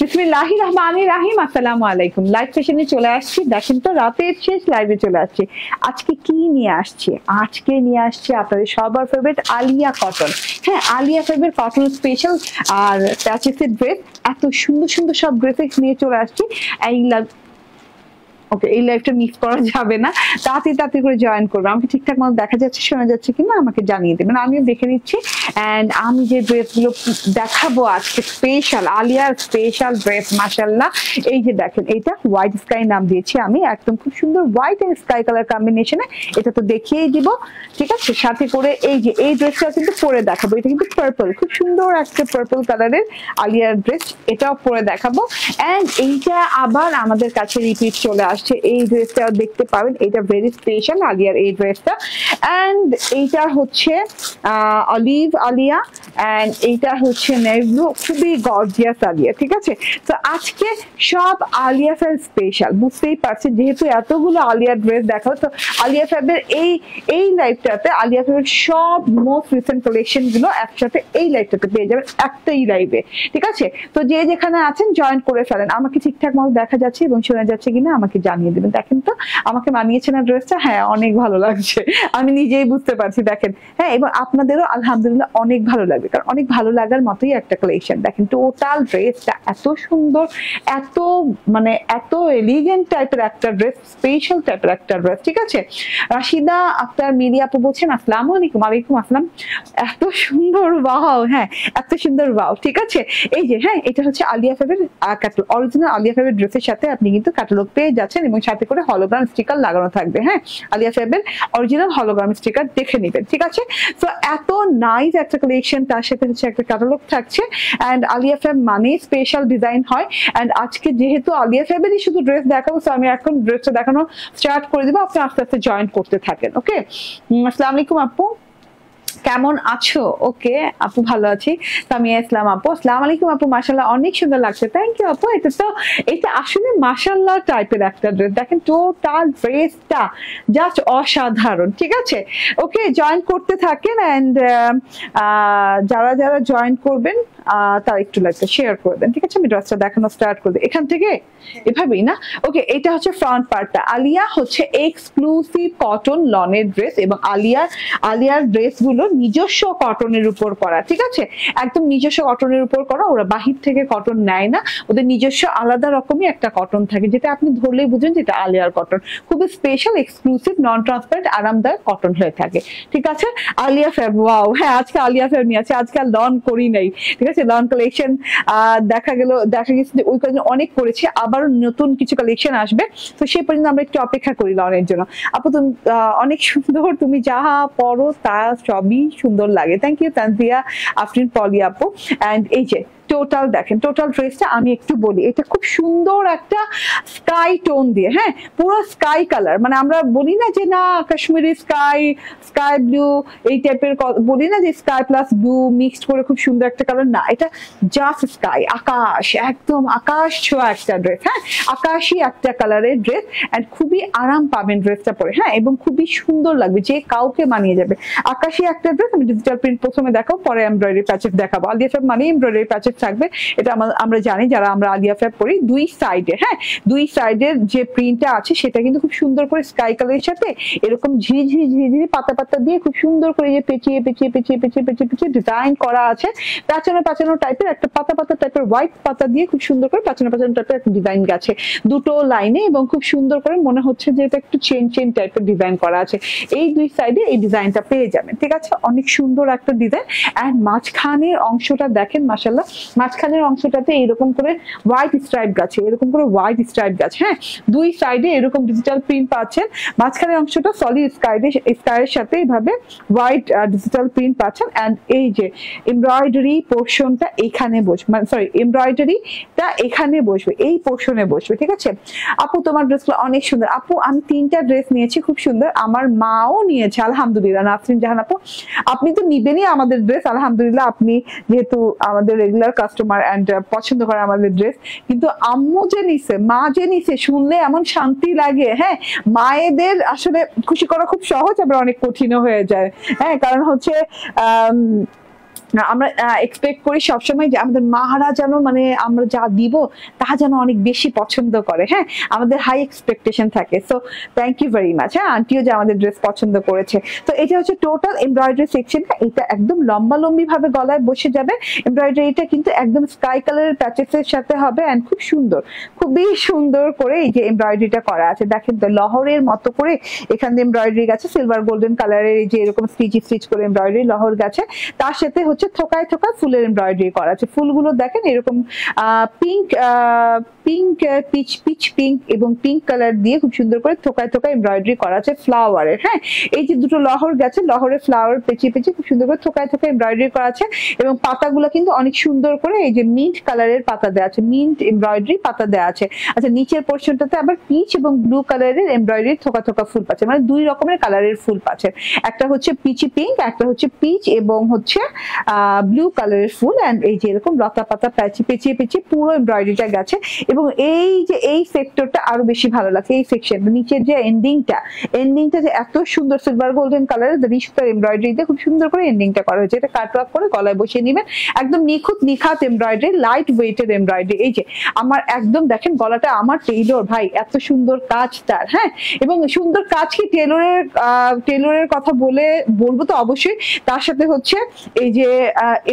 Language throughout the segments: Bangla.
বিসমিল্লাহির রহমানির রহিম। আসসালামু আলাইকুম। লাইভ সেশনে চলে আসছি। দেখেন তো রাতের শেষ লাইভে চলে আসছি। আজকে কি নিয়ে আসছি? আজকে নিয়ে আসছি আপনাদের সবার ফেভারিট আলিয়া কটন। হ্যাঁ, আলিয়া ফেভারিট কটন স্পেশাল আর প্যাচেসের ড্রেস। এত সুন্দর সুন্দর সব ড্রেস নিয়ে চলে আসছি। ওকে, এই লাইভটা মিস করা যাবে না। তাড়াতাড়ি করে জয়েন করবে। আমাকে ঠিকঠাক মতো দেখা যাচ্ছে, শোনা যাচ্ছে কিনা আমাকে জানিয়ে দেবেন। আমিও দেখে নিচ্ছি। এন্ড আমি যে ড্রেসগুলো দেখাবো আজকে স্পেশাল আলিয়ার স্পেশাল ড্রেস, মাশাআল্লাহ। এই যে দেখেন, এটা হোয়াইট স্কাই নাম দিয়েছি আমি, একদম খুব সুন্দর হোয়াইট এন্ড স্কাই কালার কম্বিনেশনে। এটা তো দেখিয়েই দিব, ঠিক আছে। সাথে করে এই যে এই ড্রেসটা কিন্তু পরে দেখাবো। এটা কিন্তু পার্পল, খুব সুন্দর একটা পার্পল কালারের আলিয়ার ড্রেস, এটাও পরে দেখাবো। এন্ড এইটা আবার আমাদের কাছে রিপিট চলে আসছে। এই ড্রেসটাও দেখতে পাবেন, এটা ভেরি স্পেশাল আলিয়ার এই ড্রেসটা। এন্ড এইটা হচ্ছে অলিভ আলিয়া, এন্ড এইটা হচ্ছে নেভি ব্লু, খুবই গর্জিয়াস আলিয়া, ঠিক আছে। তো আজকে সব আলিয়া ফ্যাব স্পেশাল, বুঝতেই পারছি যেহেতু এতগুলো আলিয়া ড্রেস দেখাবো। তো আলিয়া ফ্যাবের এই লাইভটাতে আলিয়া ফ্যাবের সব মোস্ট রিসেন্ট কালেকশন গুলো একসাথে এই লাইভটাতে পেয়ে যাবেন, একটাই লাইভে, ঠিক আছে। তো যে যেখানে আছেন জয়েন করে ফেলেন। আমাকে ঠিকঠাক মতো দেখা যাচ্ছে এবং শোনা যাচ্ছে কিনা আমাকে জানিয়ে দেবেন। দেখেন তো আমাকে মানিয়েছে না ড্রেসটা? হ্যাঁ, অনেক ভালো লাগছে, আমি নিজেই বুঝতে পারছি। দেখেন, হ্যাঁ, এবং আপনাদেরও আলহামদুলিল্লাহ অনেক ভালো লাগবে, কারণ অনেক ভালো লাগার মতোই একটা কালেকশন। দেখেন টোটাল ড্রেসটা এত সুন্দর, এত মানে এত এলিগেন্ট টাইপের একটা ড্রেস, স্পেশাল টাইপের একটা ড্রেস, ঠিক আছে। রাশিদা আক্তার মিলি আপু বলছেন আসসালামু আলাইকুম। ওয়ালাইকুম আসসালাম। এত সুন্দর, ওয়াও, হ্যাঁ এত সুন্দর, ওয়াও, ঠিক আছে। এই যে হ্যাঁ, এটা হচ্ছে আলিয়া ফেবের ক্যাটালগ, অরিজিনাল আলিয়া ফেবের ড্রেসের সাথে আপনি কিন্তু ক্যাটালগ পেয়ে যাচ্ছেন এবং সাথে করে হলোগ্রাম স্টিকার লাগানো থাকবে। হ্যাঁ, আলিয়া ফেবের অরিজিনাল হলোগ্রাম স্টিকার দেখে নেবেন, ঠিক আছে। তো এত নাইস একটা কালেকশন, তার সাথে হচ্ছে একটা ক্যাটালগ থাকছে। এন্ড আলিয়া ফেব মানে স্পেশাল ডিজাইন হয়। এন্ড আজকে যেহেতু আলিয়া ফেবেরই শুধু ড্রেস দেখাবো, তো আমি এখন ড্রেসটা দেখানো স্টার্ট করে দিব, আপনি আস্তে আস্তে জয়েন করতে থাকেন। ওকে, আসসালামু আলাইকুম আপু, কেমন আছো? ওকে আপু, ভালো আছি। সামিয়া ইসলাম আপু, আসসালামু আলাইকুম আপু, মাশাআল্লাহ অনেক সুন্দর লাগছে। থ্যাংক ইউ আপু। এটা আসলে মাশাআল্লাহ টাইপের একটা ড্রেস। দেখেন টোটাল ড্রেসটা জাস্ট অসাধারণ, ঠিক আছে। ওকে, জয়েন করতে থাকেন। এন্ড যারা যারা জয়েন করবেন তারা একটু লাইকটা শেয়ার করে দেন, ঠিক আছে। আমি ড্রেসটা দেখানো স্টার্ট করে দিই এখান থেকে, এভাবেই না? ওকে, এটা হচ্ছে ফ্রন্ট পার্টটা। আলিয়া হচ্ছে এক্সক্লুসিভ কটন লনের ড্রেস এবং আলিয়ার ড্রেস গুলো নিজস্ব কটনের উপর করা, ঠিক আছে। একদম নিজস্ব কটনের উপর করা, ওরা বাহির থেকে কটন নেয় না, ওদের নিজস্ব আলাদা রকমই একটা কটন থাকে, যেটা আপনি ধরলেই বুঝেন যেটা আলিয়ার কটন। খুবই স্পেশাল, এক্সক্লুসিভ, নন ট্রান্সপারেন্ট, আরামদায়ক কটন হয়ে থাকে, ঠিক আছে। আলিয়া ফ্যাব, ওয়াও, হ্যাঁ আজকে আলিয়া ফ্যাব নিয়ে আছে। আজকে আর লন করি নাই, ঠিক আছে। লন কালেকশন দেখা গেছে যে ওই কারণে অনেক করেছি, আবার নতুন কিছু কালেকশন আসবে। তো সেই পর্যন্ত আমরা একটু অপেক্ষা করি লনের জন্য। আপু তুমি অনেক সুন্দর, তুমি যাহা পরো তা সবই সুন্দর লাগে। থ্যাংক ইউ তানজিয়া আফরিন পলি আপু। এন্ড এই যে টোটাল দেখেন, টোটাল ড্রেসটা আমি একটু বলি, এটা খুব সুন্দর একটা স্কাই টোন দিয়ে, হ্যাঁ পুরো স্কাই কালার, মানে আমরা বলি না যে না কাশ্মীরি স্কাই ব্লু এই টাইপের, বলি না যে স্কাই প্লাস ব্লু মিক্সড করে খুব সুন্দর একটা কালার, না, এটা জাস্ট স্কাই, আকাশ, একদম আকাশ ছোঁয়া একটা ড্রেস। হ্যাঁ, আকাশি একটা কালারের ড্রেস। এন্ড খুবই আরাম পাবেন ড্রেসটা পরে, হ্যাঁ, এবং খুবই সুন্দর লাগবে, যে কাউকে মানিয়ে যাবে। আকাশি একটা ড্রেস। আমি ডিজিটাল প্রিন্ট প্রথমে দেখাবো, পরে এমব্রয়ডারি প্যাচেস দেখাবো। আলিয়া ফ্যাব মানে এমব্রয়ডারি প্যাচেস থাকবে, এটা আমরা জানি যারা আমরা আলিয়া ফ্যাব পরি। দুই সাইডে, হ্যাঁ, দুই সাইডের যে প্রিন্টটা আছে সেটা কিন্তু খুব সুন্দর করে স্কাই কালারের সাথে এরকম ঝিরিঝিরি পাতা পাতা দিয়ে খুব সুন্দর করে যে পেঁচিয়ে ডিজাইন করা আছে। প্যাচানো টাইপের একটা পাতা টাইপের হোয়াইট পাতা দিয়ে খুব সুন্দর করে প্যাচানো টাইপের একটা ডিজাইন গেছে দুটো লাইনে, এবং খুব সুন্দর করে মনে হচ্ছে যে এটা একটু চেন টাইপের ডিজাইন করা আছে। এই দুই সাইডে এই ডিজাইনটা পেয়ে যাবেন, ঠিক আছে। অনেক সুন্দর একটা ডিজাইন। এন্ড মাঝখানের অংশটা দেখেন, মাশাআল্লাহ, মাঝখানের অংশটাতে এরকম করে হোয়াইট স্ট্রাইপ গেছে, এরকম করে হোয়াইট স্ট্রাইপ গেছে। হ্যাঁ, দুই সাইডে এরকম ডিজিটাল প্রিন্ট পাচ্ছেন। মাঝখানের অংশটা সলিড স্কাইয়ের সাথে এইভাবে হোয়াইট ডিজিটাল প্রিন্ট পাচ্ছেন। এন্ড এই যে এমব্রয়ডারি পোর্শনটা এখানে বসবে, মানে সরি এমব্রয়ডারিটা এখানে বসবে, এই পোর্শনে বসবে, ঠিক আছে। আপু তোমার ড্রেসগুলো অনেক সুন্দর। আপু আমি 3টা ড্রেস নিয়েছি, খুব সুন্দর, আমার মাও নিয়েছে আলহামদুলিল্লাহ। নাসরিন জাহান আপু, আপনি তো নিবেনই আমাদের ড্রেস আলহামদুলিল্লাহ, আপনি যেহেতু আমাদের রেগুলার কাস্টমার এন্ড পছন্দ করে আমাদের ড্রেস। কিন্তু আম্মু যে নিছে, মা যে নিছে, শুনলে এমন শান্তি লাগে। হ্যাঁ, মায়েদের আসলে খুশি করা খুব সহজ, আবার অনেক কঠিনও হয়ে যায়। হ্যাঁ, কারণ হচ্ছে আমরা এক্সপেক্ট করি সবসময় যে আমাদের মারা যেন মানে আমরা যা দিব তা যেন অনেক বেশি পছন্দ করে। হ্যাঁ, আমাদের হাই এক্সপেকটেশন থাকে। So thank you very much. হ্যাঁ, আন্টিও যে আমাদের ড্রেস পছন্দ করেছে। তো এটা হচ্ছে টোটাল এমব্রয়ডারি সেকশনটা। এটা একদম লম্বা লম্বি ভাবে গলায় বসে যাবে। এমব্রয়ডারিটা কিন্তু একদম স্কাই কালারের প্যাচেসের সাথে হবে এন্ড খুব সুন্দর, খুবই সুন্দর করে এই যে এমব্রয়ডারিটা করা আছে। দেখেন তো লহরের মতো করে এখানে এমব্রয়ডারি গেছে, সিলভার গোল্ডেন কালারের এই যে এরকম স্টিচ করে এমব্রয়ডারি লহর গেছে। তার সাথে হচ্ছে থোকায় থোকায় ফুলের এমব্রয়ডারি করা আছে। ফুলগুলো দেখেন এরকম পিঙ্ক পিঙ্ক পিচ পিঙ্ক এবং পিঙ্ক কালার দিয়ে খুব সুন্দর করে থোকায় থোকায় এমব্রয়ডারি করা আছে ফ্লাওয়ারের। হ্যাঁ, এই যে দুটো লহর গেছে, লহরের ফ্লাওয়ার পেঁচিয়ে পেঁচিয়ে খুব সুন্দর করে থোকায় থোকায় এমব্রয়ডারি করা আছে। এবং পাতাগুলো কিন্তু অনেক সুন্দর করে এই যে মিন্ট কালারের পাতা দেওয়া আছে, মিন্ট এমব্রয়ডারি পাতা দেওয়া আছে। আচ্ছা, নিচের পোর্শনটাতে আবার পিচ এবং ব্লু কালারের এমব্রয়ডারি থোকা থোকা ফুল পাচ্ছে, মানে দুই রকমের কালারের ফুল পাচ্ছে। একটা হচ্ছে পিচি পিঙ্ক, একটা হচ্ছে পিচ এবং হচ্ছে ব্লু কালারের ফুল। এন্ড এই যে এরকম লতা পাতা পেঁচিয়ে পেঁচিয়ে পুরো এমব্রয়ডারিটা গেছে। এবং এই যে এই সেক্টরটা আরো বেশি ভালো লাগছে, এই সেকশন নিচের যে এন্ডিংটা যে এত সুন্দর সিলভার গোল্ডেন কালারের রিসুতার এমব্রয়ডারি দিয়ে খুব সুন্দর করে এন্ডিংটা করা হয়েছে। এটা কাটওয়ার্ক করে গলায় বসিয়ে নেবেন, একদম Nikhat embroidery, light weighted embroidery. এই যে আমার একদম দেখেন গলাটা আমার টেইলর ভাই, এত সুন্দর কাজ তার। হ্যাঁ, এবং সুন্দর কাজ কি টেইলরের কথা বলবো তো অবশ্যই, তার সাথে হচ্ছে এই যে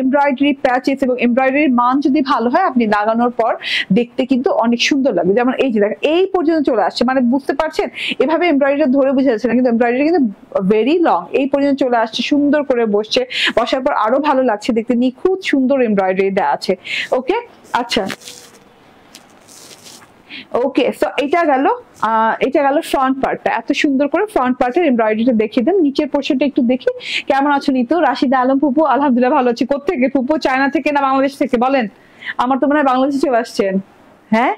এমব্রয়ডারি প্যাচেস এবং এমব্রয়ডারির মান যদি ভালো হয় আপনি লাগানোর পর দেখতে কিন্তু অনেক সুন্দর লাগবে। যেমন এই যে দেখেন এই পর্যন্ত চলে আসছে, মানে বুঝতে পারছেন এভাবে এমব্রয়ডারিটা ধরে বোঝা যাচ্ছে না, কিন্তু এমব্রয়ডারি কিন্তু ভেরি লং, এই পর্যন্ত চলে আসছে, সুন্দর করে বসছে, বসার পর আরো ভালো লাগছে দেখতে, নিখুঁত সুন্দর এমব্রয়ডারি দেওয়া আছে। ওকে, আচ্ছা ওকে, সো এটা গেল ফ্রন্ট পার্টটা। এত সুন্দর করে ফ্রন্ট পার্টের এমব্রয়ডারিটা দেখিয়ে দেন। নিচের পোর্শনটা একটু দেখি। কেমন আছো নিতু? রাশিদা আলম ফুপু, আলহামদুলিল্লাহ ভালো আছি। কোত্থেকে ফুপু? চায়না থেকে না বাংলাদেশ থেকে বলেন? আমার তো মনে হয় বাংলাদেশে চলে আসছেন। হ্যাঁ,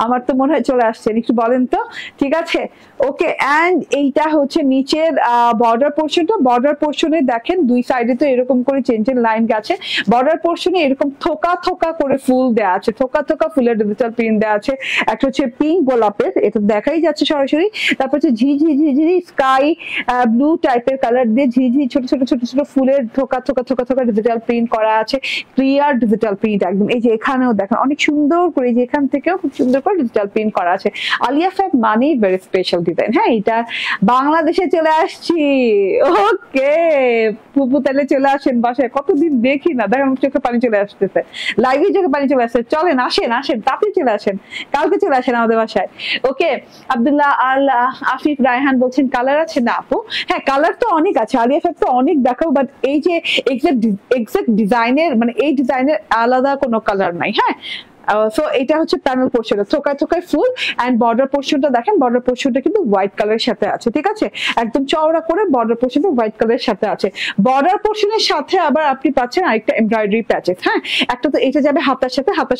আমার তো মনে হয় চলে আসছেন, একটু বলেন তো। ঠিক আছে, ওকে। এন্ড এইটা হচ্ছে নিচের বর্ডার পোর্শনটা। বর্ডার পোর্শনে দেখেন দুই সাইডে তো এরকম করে চেন লাইন গেছে। বর্ডার পোর্শনে এরকম থোকা থোকা করে ফুল দেওয়া আছে, থোকা থোকা ফুলের ডিজিটাল প্রিন্ট দেওয়া আছে। একটা হচ্ছে পিঙ্ক গোলাপের, এটা দেখাই যাচ্ছে সরাসরি। তারপর হচ্ছে ঝিঝি স্কাই ব্লু টাইপের কালার দিয়ে ঝিঝি ছোট ছোট ছোট ছোট ফুলের থোকা থোকা থোকা থোকা ডিজিটাল প্রিন্ট করা আছে, ক্লিয়ার ডিজিটাল প্রিন্ট একদম। এই যে এখানেও দেখেন অনেক সুন্দর করে, যে এখান থেকেও খুব সুন্দর করে ডিজিটাল প্রিন্ট করা আছে। আলিয়া ফ্যাব মানে ভেরি স্পেশাল ডিজাইন। হ্যাঁ, এটা বাংলাদেশে চলে আসছি। ওকে পুপু, তাহলে চলে আসেন বাসায়, কতদিন দেখি না, দেখেন চোখে পানি চলে আসতেছে, লাইভে চোখে পানি চলে আসছে। চলেন, আসেন তাতে চলে আসেন, কালকে চলে আসেন আমাদের বাসায়। ওকে, আব্দুল্লাহ আল আফিফ রায়হান বলছেন কালার আছে না আপু? হ্যাঁ, কালার তো অনেক আছে, আলিয়া ফ্যাব তো অনেক দেখাবো, বাট এই যে এক্সাক্ট ডিজাইনের, মানে এই ডিজাইনের আলাদা কোনো কালার নাই। হ্যাঁ, সো এটা হচ্ছে প্যানেল পোর্শন, থোকায় থোকায় ফুল। এন্ড বর্ডার পোর্শনটা দেখেন, বর্ডার পোর্শনটা কিন্তু হোয়াইট কালারের সাথে আছে। ঠিক আছে, একদম চওড়া করে বর্ডার পোর্শনটা হোয়াইট কালারের সাথে আছে। বর্ডার পোর্শনের সাথে আবার আপনি পাচ্ছেন আরেকটা এমব্রয়ডারি প্যাচেস। হ্যাঁ, একটা তো এটা যাবে হাতার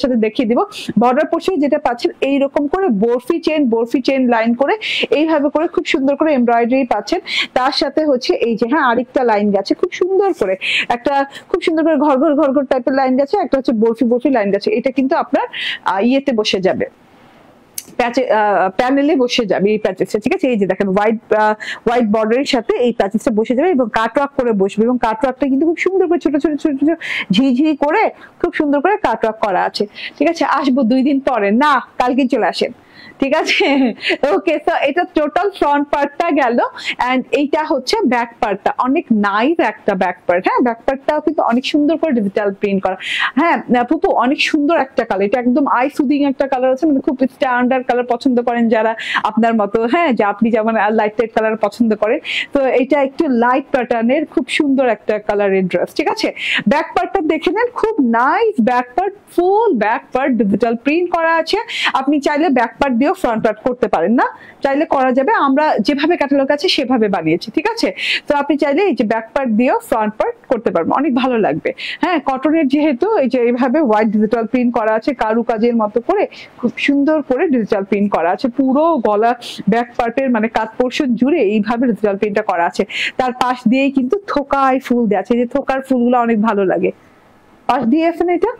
সাথে দেখিয়ে দিব। বর্ডার পোর্শনে যেটা পাচ্ছেন এইরকম করে বরফি চেন লাইন করে এইভাবে করে খুব সুন্দর করে এমব্রয়ডারি পাচ্ছেন। তার সাথে হচ্ছে এই যে হ্যাঁ আরেকটা লাইন গেছে খুব সুন্দর করে, একটা খুব সুন্দর করে ঘর ঘর টাইপের লাইন গেছে, একটা হচ্ছে বরফি লাইন গেছে। এটা কিন্তু আপনার ইয়েতে বসে যাবে, প্যানেলে বসে যাবে এই প্যাচেসটা। ঠিক আছে, এই যে দেখেন হোয়াইট বর্ডারের সাথে এই প্যাচেসটা বসে যাবে এবং কাটওয়ার্ক করে বসবে। এবং কাটওয়ার্কটা কিন্তু খুব সুন্দর করে ছোট ছোট ছোট ছোট ঝিঝি করে খুব সুন্দর করে কাটওয়ার্ক করা আছে। ঠিক আছে, আসবো 2 দিন পরে, না কালকে চলে আসেন। ঠিক আছে, ওকে। তো এটা টোটাল ফ্রন্ট পার্টটা গেল। এন্ড এইটা হচ্ছে ব্যাক পার্টটা, অনেক নাইস একটা ব্যাক পার্ট। হ্যাঁ, ব্যাক পার্টটাও কিন্তু অনেক সুন্দর করে ডিজিটাল প্রিন্ট করা। হ্যাঁ পুপু, অনেক সুন্দর একটা কালার, এটা একদম আই সুদিং একটা কালার আছে, মানে খুব স্ট্যান্ডার্ড কালার পছন্দ করেন যারা আপনার মতো। হ্যাঁ, যে আপনি যেমন লাইট কালার পছন্দ করেন, তো এটা একটু লাইট প্যাটার্নের খুব সুন্দর একটা কালারের ড্রেস। ঠিক আছে, ব্যাক পার্টটা দেখে নেন, খুব nice back part, full back part digital print করা আছে। আপনি চাইলে ব্যাক পার্ট দিয়েও ফ্রন্ট পার্ট করতে পারেন, না চাইলে করা যাবে, আমরা যেভাবে ক্যাটালগ আছে সেভাবে বানিয়েছি। ঠিক আছে, তো আপনি চাইলে এই যে ব্যাক পার্ট দিয়েও ফ্রন্ট পার্ট করতে পারবেন, অনেক ভালো লাগবে। হ্যাঁ, কটনের যেহেতু এই যে এইভাবে হোয়াইট ডিজিটাল প্রিন্ট করা আছে, কারুকাজের মতো করে খুব সুন্দর করে ডিজিটাল প্রিন্ট করা আছে, পুরো গলা ব্যাক পার্টের মানে কাট পোর্শন জুড়ে এইভাবে ডিজিটাল প্রিন্টটা করা আছে। তার পাশ দিয়েই কিন্তু থোকায় ফুল দেওয়া আছে, যে থোকার ফুলগুলো অনেক ভালো লাগে। পাশ দিয়ে আছে না এটা?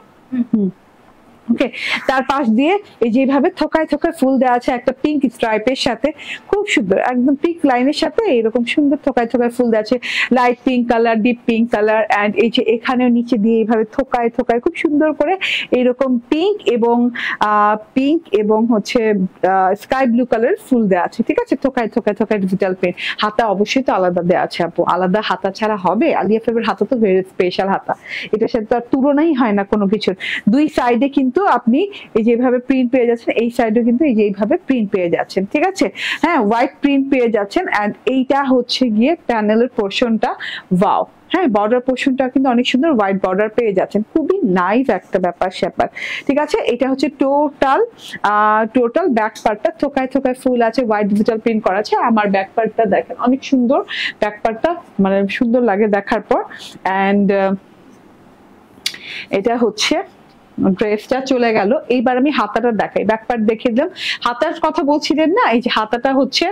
ওকে, তার পাশ দিয়ে এই যেভাবে থোকায় থোকায় ফুল দেওয়া আছে একটা পিঙ্ক স্ট্রাইপের সাথে, খুব সুন্দর একদম পিঙ্ক লাইনের সাথে এরকম সুন্দর থোকায় থোকায় ফুল দেওয়া আছে, light pink colour, deep pink colour, and এই যে এখানেও নিচে দিয়ে এইভাবে থোকায় থোকায় খুব সুন্দর করে এইরকম পিঙ্ক এবং হচ্ছে স্কাই ব্লু কালার ফুল দেওয়া আছে। ঠিক আছে, থোকায় থোকায় থোকায় ডিজিটাল প্রিন্ট। হাতা অবশ্যই তো আলাদা দেওয়া আছে আপু, আলাদা হাতা ছাড়া হবে? আলিয়া ফেবের হাতা তো ভেরি স্পেশাল হাতা, এটার সাথে তো আর তুলনাই হয় না কোনো কিছুর। দুই সাইডে কিন্তু আপনি এই যেভাবে প্রিন্ট পেয়ে যাচ্ছেন, এই সাইডেও কিন্তু এই যে এইভাবে প্রিন্ট পেয়ে যাচ্ছেন। ঠিক আছে, হ্যাঁ, হোয়াইট প্রিন্ট পেয়ে যাচ্ছেন। এন্ড এইটা হচ্ছে গিয়ে প্যানেলের পোর্শনটা, ওয়াও, হ্যাঁ, বর্ডার পোর্শনটা কিন্তু অনেক সুন্দর হোয়াইট বর্ডার পেয়ে যাচ্ছেন, খুবই নাইস একটা ব্যাপার স্যাপার। ঠিক আছে, এটা হচ্ছে টোটাল ব্যাক পার্টটা থোকায় থোকায় ফুল আছে, হোয়াইট ডিজিটাল প্রিন্ট করা আছে। আমার ব্যাক পার্টটা দেখেন অনেক সুন্দর, ব্যাক পার্টটা মানে সুন্দর লাগে দেখার পর। অ্যান্ড এটা হচ্ছে ড্রেসটা চলে গেল। এইবার আমি হাতাটা দেখাই, ব্যাক পার্ট দেখিয়ে দিলাম। হাতার কথা বলছিলেন না, এই যে হাতাটা হচ্ছে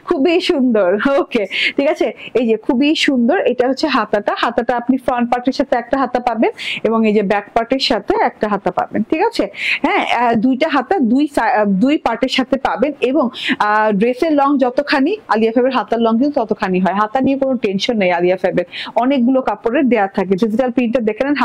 খুবই সুন্দর। ওকে, ঠিক আছে, এই যে খুবই সুন্দর, এটা হচ্ছে হাতাটা। হাতাটা আপনি ফ্রন্ট পার্টের সাথে একটা হাতা পাবেন এবং এই যে ব্যাক পার্টের সাথে একটা হাতা পাবেন। ঠিক আছে, হ্যাঁ, দুইটা হাতা দুই পার্টের সাথে পাবেন। এবং ড্রেসের লং যতখানি, আলিয়া ফেবের হাতার লং কিন্তু ততখানি হয়। হাতা নিয়ে কোনো টেনশন নেই আলিয়া ফেবের, অনেকগুলো কাপড়ের দেয়া থাকে। ডিজিটাল প্রিন্টটা দেখে নেন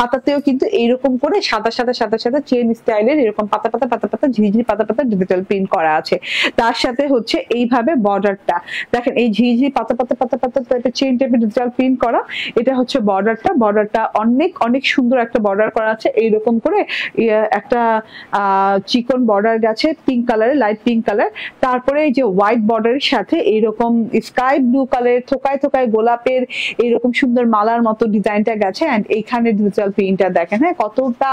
হাতাতেও কিন্তু এইরকম করে সাদা সাদা সাদা সাদা চেন স্টাইলের এরকম পাতা পাতা পাতা পাতা ঝিঝিরি পাতা পাতা ডিজিটাল প্রিন্ট করা আছে। তার সাথে হচ্ছে এইভাবে বর্ডারটা দেখেন, এই ঝিঝিরি পাতা পাতা পাতা পাতা টাইপের চেন টাইপের ডিজিটাল প্রিন্ট করা। এটা হচ্ছে বর্ডারটা অনেক অনেক সুন্দর একটা বর্ডার করা আছে। এইরকম করে একটা চিকন বর্ডার গেছে পিঙ্ক কালারের, লাইট পিঙ্ক কালার। তারপরে এই যে হোয়াইট বর্ডারের সাথে এইরকম স্কাই ব্লু কালারের থোকায় থোকায় গোলাপের এইরকম সুন্দর মালার মতো ডিজাইনটা গেছে। এন্ড এইখানে ডিজিটাল প্রিন্টটা দেখেন, হ্যাঁ, কতটা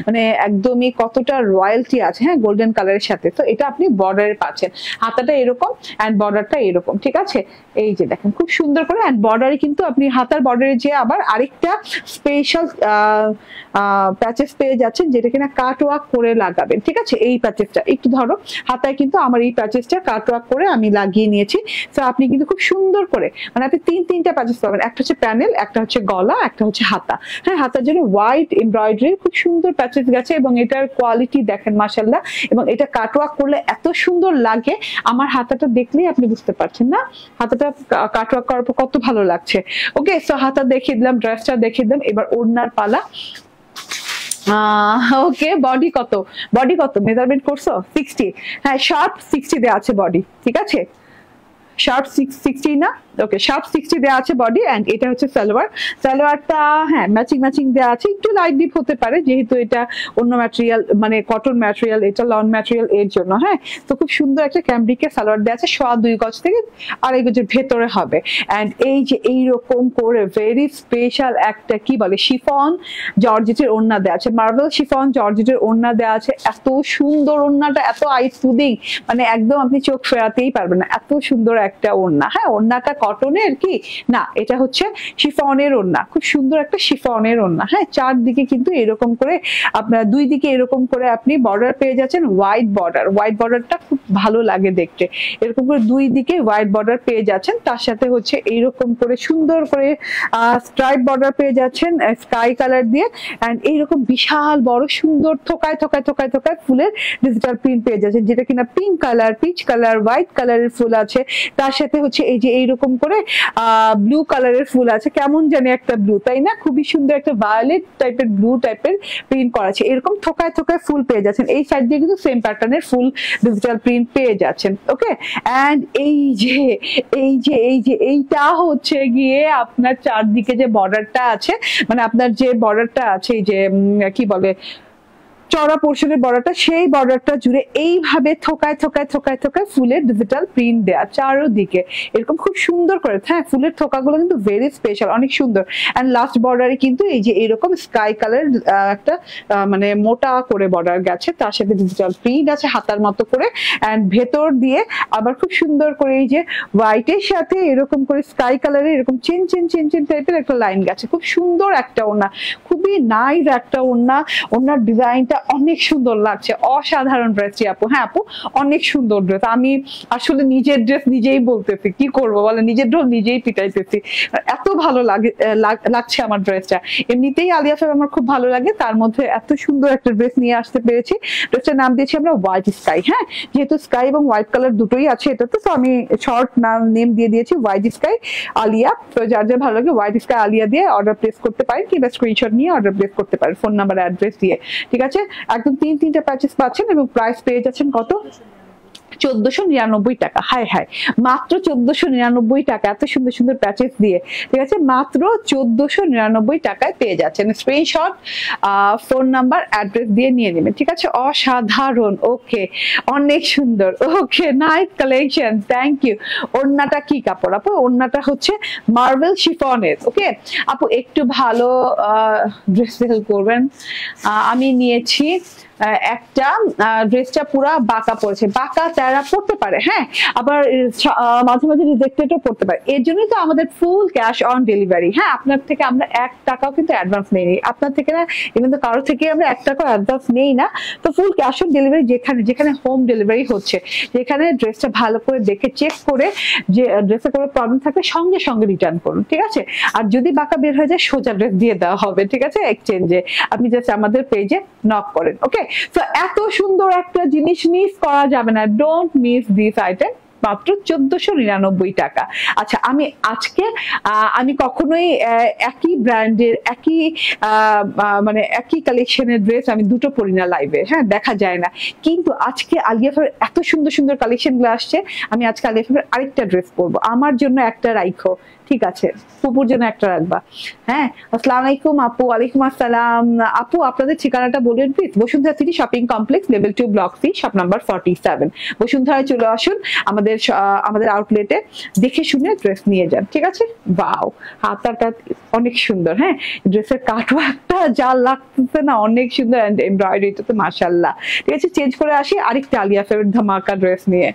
মানে একদমই কতটা রয়্যালটি আছে, হ্যাঁ, গোল্ডেন কালারের সাথে। তো এটা আপনি বর্ডারে পাচ্ছেন, হাতাটা এরকম এন্ড বর্ডারটা এরকম। ঠিক আছে, এই যে দেখেন খুব সুন্দর করে। এন্ড বর্ডারে কিন্তু আপনি হাতার বর্ডারে যে আবার আরেকটা স্পেশাল প্যাচেস পেয়ে যাচ্ছেন, যেটা কিনা কাট ওয়ার্ক করে লাগাবেন। ঠিক আছে, এই প্যাচেসটা একটু ধরো, হাতায় কিন্তু আমার এই প্যাচেসটা কাট ওয়ার্ক করে আমি লাগিয়ে নিয়েছি। তো আপনি কিন্তু খুব সুন্দর করে মানে আপনি তিনটা প্যাচেস পাবেন, একটা হচ্ছে প্যানেল, একটা হচ্ছে গলা, একটা হচ্ছে হাতা। হ্যাঁ, হাতার জন্য হোয়াইট এমব্রয়ডারি খুব সুন্দর প্যাচেস গেছে এবং এটার কোয়ালিটি দেখেন মাশাআল্লাহ। এবং এটা কাট ওয়ার্ক করলে এত সুন্দর লাগে, আমার হাতাটা দেখলেই আপনি বুঝতে পারছেন না হাতাটা কাট ওয়ার্ক করার পর কত ভালো লাগছে। ওকে, সো হাতা দেখিয়ে দিলাম, ড্রেসটা দেখিয়ে দিলাম, এবার ওড়নার পালা। ওকে, বডি কত মেজারমেন্ট করছো? 60। হ্যাঁ, শার্প 60 দেওয়া আছে বডি। ঠিক আছে, শার্প 60 না? ওকে, শার্প 60 দেওয়া আছে বডি। এন্ড এটা হচ্ছে সালোয়ারটা হ্যাঁ ম্যাচিং দেওয়া আছে, একটু লাইট ডিপ হতে পারে যেহেতু এটা অন্য ম্যাটেরিয়াল মানে কটন ম্যাটেরিয়াল, এটা লন ম্যাটেরিয়াল এর জন্য। হ্যাঁ, তো খুব সুন্দর একটা ক্যামব্রিকের সালোয়ার দেওয়া আছে, 2.25 গজ থেকে 2.5 গজের ভেতরে হবে। এন্ড এই যে এইরকম করে ভেরি স্পেশাল একটা কি বলে শিফন জর্জেটের ওড়না দেওয়া আছে, মার্বেল শিফন জর্জেটের ওড়না দেওয়া আছে। এত সুন্দর ওড়নাটা, এত আই সুদিং, মানে একদম আপনি চোখ ফেরাতেই পারবেন না, এত সুন্দর একটা ওড়না। হ্যাঁ, ওড়নাটা কটনের কি না, এটা হচ্ছে শিফনের ওড়না, খুব সুন্দর একটা শিফনের ওড়না। হ্যাঁ, চারদিকে কিন্তু এরকম করে আপনার দুই দিকে এরকম করে আপনি বর্ডার পেয়ে যাচ্ছেন, হোয়াইট বর্ডারটা খুব ভালো লাগে দেখতে। এরকম করে দুই দিকে হোয়াইট বর্ডার পেয়ে যাচ্ছেন, তার সাথে হচ্ছে এইরকম করে সুন্দর করে স্ট্রাইপ বর্ডার পেয়ে যাচ্ছেন স্কাই কালার দিয়ে। এন্ড এইরকম বিশাল বড় সুন্দর থোকায় থোকায় থোকায় থোকায় ফুলের ডিজিটাল প্রিন্ট পেয়ে যাচ্ছেন, যেটা কিনা pink colour, peach colour, white কালারের ফুল আছে। তার সাথে হচ্ছে এই যে এইরকম করে ব্লু কালারের ফুল আছে, কেমন জানি একটা ব্লু, তাই না? খুবই সুন্দর একটা ভায়োলেট টাইপের ব্লু টাইপের প্রিন্ট করা আছে। এরকম থোকায় থোকায় ফুল পেয়ে যাচ্ছেন। এই সাইড দিয়ে কিন্তু সেম প্যাটার্নের ফুল ডিজিটাল প্রিন্ট পেয়ে যাচ্ছেন। ওকে, এন্ড এইটা হচ্ছে গিয়ে আপনার চারদিকে যে বর্ডারটা আছে, মানে আপনার যে বর্ডারটা আছে এই যে কি বলে চড়া পোর্শনের বর্ডারটা, সেই বর্ডারটা জুড়ে এইভাবে থোকায় থোকায় থোকায় থোকায় ফুলের ডিজিটাল প্রিন্ট দেয়া চারোদিকে এরকম খুব সুন্দর করে। হ্যাঁ, ফুলের থোকাগুলো কিন্তু ভেরি স্পেশাল, অনেক সুন্দর। এন্ড লাস্ট বর্ডারে কিন্তু এই যে এইরকম স্কাই কালার একটা মানে মোটা করে বর্ডার গেছে, তার সাথে ডিজিটাল প্রিন্ট আছে হাতার মতো করে। এন্ড ভেতর দিয়ে আবার খুব সুন্দর করে এই যে হোয়াইটের সাথে এরকম করে স্কাই কালারের এরকম চেন চেন চেন চেন টাইপের একটা লাইন গেছে, খুব সুন্দর একটা ওড়না, খুবই নাইস একটা ওড়না। ওড়নার ডিজাইনটা অনেক সুন্দর লাগছে, অসাধারণ ড্রেসটি আপু। হ্যাঁ আপু, অনেক সুন্দর ড্রেস। আমি আসলে নিজের ড্রেস নিজেই বলতেছি, কি করবো বলে, নিজের ঢোল নিজেই পিটাইতেছি, এত ভালো লাগছে আমার ড্রেসটা। এমনিতেই আলিয়া ভাই আমার খুব ভালো লাগে, তার মধ্যে এত সুন্দর একটা ড্রেস নিয়ে আসতে পেরেছি। ড্রেসটার নাম দিয়েছি আমরা হোয়াইট স্কাই। হ্যাঁ, যেহেতু স্কাই এবং হোয়াইট কালার দুটোই আছে এটাতে, তো আমি শর্ট নেম দিয়ে দিয়েছি হোয়াইট স্কাই আলিয়া। তো যার যার ভালো লাগে হোয়াইট স্কাই আলিয়া দিয়ে অর্ডার প্লেস করতে পারেন, কিংবা স্ক্রিনশট নিয়ে অর্ডার প্লেস করতে পারেন ফোন নাম্বার অ্যাড্রেস দিয়ে। ঠিক আছে, একদম তিনটা প্যাচেস পাচ্ছেন এবং প্রাইস পেয়ে যাচ্ছেন কত? 1499 টাকা। হায় হায়, মাত্র 1499 টাকা, এত সুন্দর সুন্দর প্যাচেস দিয়ে। ঠিক আছে, মাত্র 1499 টাকায় পেয়ে যাচ্ছেন। স্ক্রিনশট, ফোন নাম্বার, অ্যাড্রেস দিয়ে নিয়ে নেবেন। ঠিক আছে, অসাধারণ। ওকে, অনেক সুন্দর। ওকে, নাইস কালেকশন, থ্যাংক ইউ। ওড়নাটা কি কাপড় আপু? ওড়নাটা হচ্ছে মার্বেল শিফনের। ওকে আপু, একটু ভালো ড্রেস সেল করবেন। আমি নিয়েছি একটা, ড্রেসটা পুরা বাঁকা পড়েছে, বাঁকা তেরা পড়তে পারে, হ্যাঁ, আবার মাঝে মাঝে রিজেক্টেডও পড়তে পারে। এর জন্যই তো আমাদের ফুল ক্যাশ অন ডেলিভারি। হ্যাঁ, আপনার থেকে আমরা 1 টাকাও কিন্তু অ্যাডভান্স নেই, আপনার থেকে না, কিন্তু কারো থেকে আমরা 1 টাকাও অ্যাডভান্স নেই না। তো ফুল ক্যাশ অন ডেলিভারি, যেখানে যেখানে হোম ডেলিভারি হচ্ছে, যেখানে ড্রেসটা ভালো করে দেখে চেক করে, যে ড্রেসে কোনো প্রবলেম থাকলে সঙ্গে সঙ্গে রিটার্ন করুন। ঠিক আছে, আর যদি বাঁকা বের হয়ে যায় সোজা ড্রেস দিয়ে দেওয়া হবে। ঠিক আছে, এক্সচেঞ্জে আপনি জাস্ট আমাদের পেজে নক করেন। ওকে, তো এত সুন্দর একটা জিনিস মিস করা যাবে না, ডোন্ট মিস দিস আইটেম। মাত্র 1499 টাকা। আচ্ছা, আমি আজকে আমি কখনোই একই ব্র্যান্ডের একই মানে একই কালেকশনের ড্রেস আমি দুটো পরি না লাইভে, হ্যাঁ, দেখা যায় না। কিন্তু আজকে আলিয়া ভাইয়ের এত সুন্দর সুন্দর কালেকশন গুলো আসছে, আমি আজকে আলিয়া ভাইয়ের আরেকটা ড্রেস পরবো। আমার জন্য একটা রাখো, ঠিক আছে, পুপুর জন্য একটা রাখবা। হ্যাঁ, আসসালামু আলাইকুম আপু। ওয়ালাইকুম আসসালাম আপু, আপনাদের ঠিকানাটা বলবেন please? Bashundhara city shopping complex, level 2, block C, shop number 47। বসুন্ধরায় চলে আসুন, আমাদের আউটলেটে, দেখে শুনে ড্রেস নিয়ে যান। ঠিক আছে, বাও, হাতাটা অনেক সুন্দর। হ্যাঁ, ড্রেসের কাটওয়ার্কটা যা লাগতেছে না, অনেক সুন্দর, এন্ড এমব্রয়ডারিটা তো মাশাআল্লাহ। ঠিক আছে, চেঞ্জ করে আসি আরেকটা আলিয়া ভাইয়ের ধামাকা ড্রেস নিয়ে।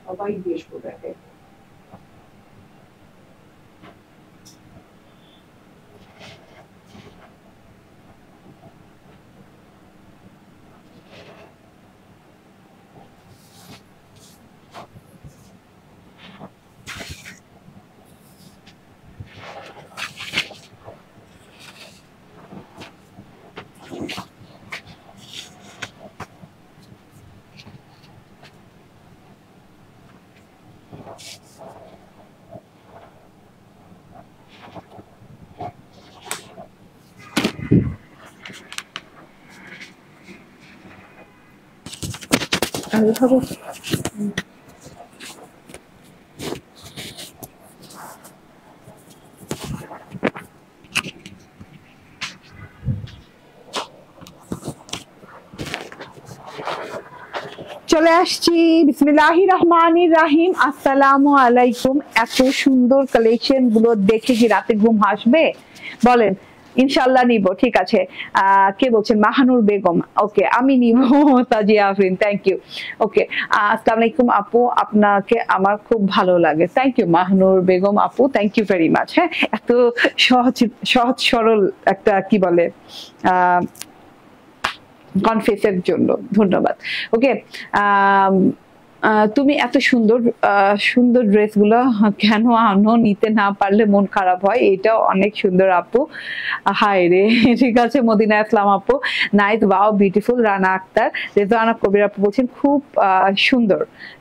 সবাই জিজ্ঞেস করবে। আমি ভাবো চলে আসছি। বিসমিল্লাহির রহমানির রহিম। আসসালামু আলাইকুম। এত সুন্দর কালেকশন গুলো দেখে কি রাতে ঘুম আসবে বলেন? ইনশাল্লাহ নিব। ঠিক আছে, কে বলছেন? মাহানুর বেগম। ওকে, আমি নিব। Tajia Afrin, thank you. Okay, আসসালামু আলাইকুম আপু, আপনাকে আমার খুব ভালো লাগে। থ্যাংক ইউ মাহানুর বেগম আপু, থ্যাংক ইউ ভেরি মাচ। হ্যাঁ, এত সহজ সরল একটা কি বলে কনফেসের জন্য ধন্যবাদ। ওকে, তুমি এত সুন্দর সুন্দর ড্রেসগুলো কেন আনো, নিতে না পারলে মন খারাপ হয়, এটাও অনেক সুন্দর আপু। হায় রে, ঠিক আছে মদিনা ইসলাম আপু, nice, wow beautiful. Rana Akter, Rezwana Kabir আপু বলছেন খুব সুন্দর,